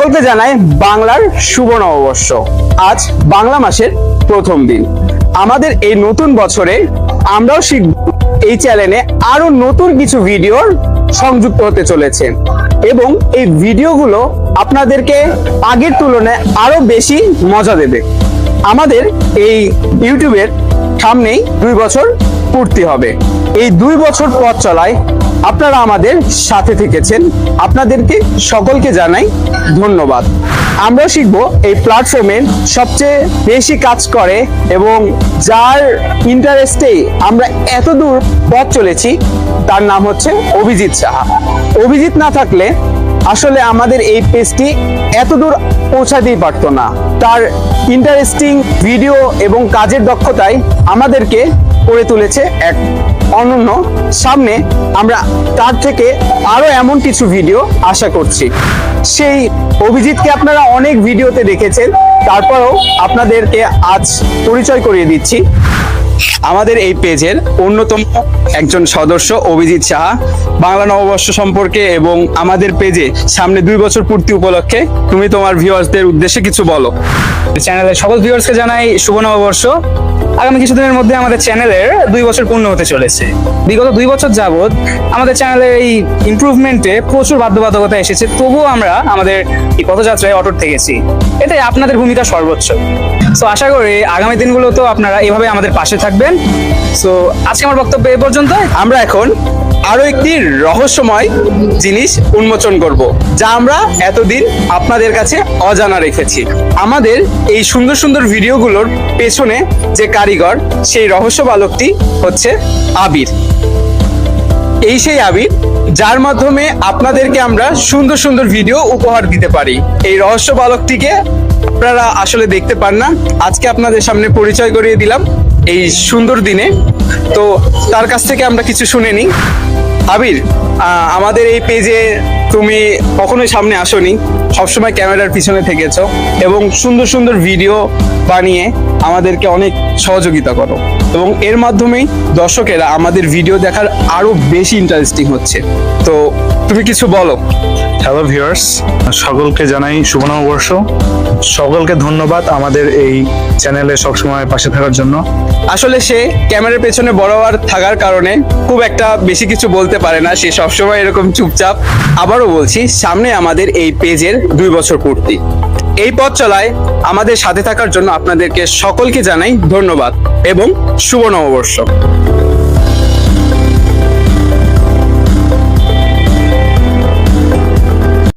সকলকে জানাই বাংলার শুভ নববর্ষ। আজ বাংলা মাসের প্রথম দিন। আমাদের এই নতুন বছরে আমরাও শিখব এই চ্যানেলে আরো নতুন কিছু ভিডিওর সংযুক্ত হতে চলেছে এবং এই ভিডিওগুলো আপনাদেরকে আগের তুলনায় আরো বেশি মজা দেবে। আমাদের এই ইউটিউবের সামনেই 2 বছর পূর্তি হবে। এই 2 বছর পথ চলায় আপনারা আমাদের সাথে থেকেছেন, আপনাদেরকে সকলকে জানাই ধন্যবাদ। আমরা শিখব এই প্ল্যাটফর্মের সবচেয়ে বেশি কাজ করে এবং যার ইন্টারেস্টেই আমরা এত দূর পথ চলেছি, তার নাম হচ্ছে অভিজিৎ সাহা। অভিজিৎ না থাকলে আসলে আমাদের এই পেজটি এত দূর পৌঁছাতেই পারতো না। তার ইন্টারেস্টিং ভিডিও এবং কাজের দক্ষতায় আমাদেরকে করে তুলেছে এক অনন্য। সামনে আমরা তার থেকে আরো এমন কিছু ভিডিও আশা করছি। সেই অভিজিৎকে আপনারা অনেক ভিডিওতে দেখেছেন, তারপরেও আপনাদেরকে আজ পরিচয় করিয়ে দিচ্ছি। আমাদের এই পেজের অন্যতম একজন সদস্য অভিজিৎ সাহা। বাংলা নববর্ষ সম্পর্কে এবং আমাদের পেজে সামনে 2 বছর পূর্তি উপলক্ষে তুমি তোমার ভিউয়ার্সদের উদ্দেশ্যে কিছু বলো। চ্যানেলের সকল ভিউয়ার্সকে জানাই শুভ নববর্ষ। আগামী কিছুদিনের মধ্যে আমাদের চ্যানেলের 2 বছর পূর্ণ হতে চলেছে। বিগত 2 বছর যাবৎ আমাদের চ্যানেলের এই ইমপ্রুভমেন্টে প্রচুর বাধ্যবাধকতা এসেছে, তবুও আমরা আমাদের এই পথযাত্রায় অটুট থেকেছি। এতে আপনাদের ভূমিকা সর্বোচ্চ। সো আশা করি আগামী দিনগুলোতেও আপনারা এভাবে আমাদের পাশে থাকবেন। সো আজকে আমার বক্তব্য এ পর্যন্ত। আমরা এখন আরো একটি রহস্যময় জিনিস উন্মোচন করব, যা আমরা এতদিন আপনাদের কাছে অজানা রেখেছি। আমাদের এই সুন্দর সুন্দর ভিডিওগুলোর পেছনে যে কারিগর, সেই রহস্য বালকটি হচ্ছে আবির। এই সেই আবির যার মাধ্যমে আপনাদেরকে আমরা সুন্দর সুন্দর ভিডিও উপহার দিতে পারি। এই রহস্য বালকটিকে আপনারা আসলে দেখতে পান না, আজকে আপনাদের সামনে পরিচয় করিয়ে দিলাম এই সুন্দর দিনে। তো তার কাছ থেকে আমরা কিছু শুনে নিই। আবির, আমাদের এই পেজে তুমি কখনোই সামনে আসোনি, সবসময় ক্যামেরার পিছনে থেকেছো এবং সুন্দর সুন্দর ভিডিও বানিয়ে আমাদেরকে অনেক সহযোগিতা করো এবং এর মাধ্যমেই দর্শকেরা আমাদের ভিডিও দেখার আরো বেশি ইন্টারেস্টিং হচ্ছে। তো তুমি কিছু বলো। হ্যালো ভিউয়ার্স, সকলকে জানাই শুভ নববর্ষ। সকলকে ধন্যবাদ আমাদের এই চ্যানেলে সবসময় পাশে থাকার জন্য। আসলে সে ক্যামেরার পেছনে বরাবর থাকার কারণে খুব একটা বেশি কিছু বলতে পারে না, সে সবসময় এরকম চুপচাপ। আবারও বলছি, সামনে আমাদের এই পেজের 2 বছর পূর্তি। এই পথ চলায় আমাদের সাথে থাকার জন্য আপনাদেরকে সকলকে জানাই ধন্যবাদ এবং শুভ নববর্ষ।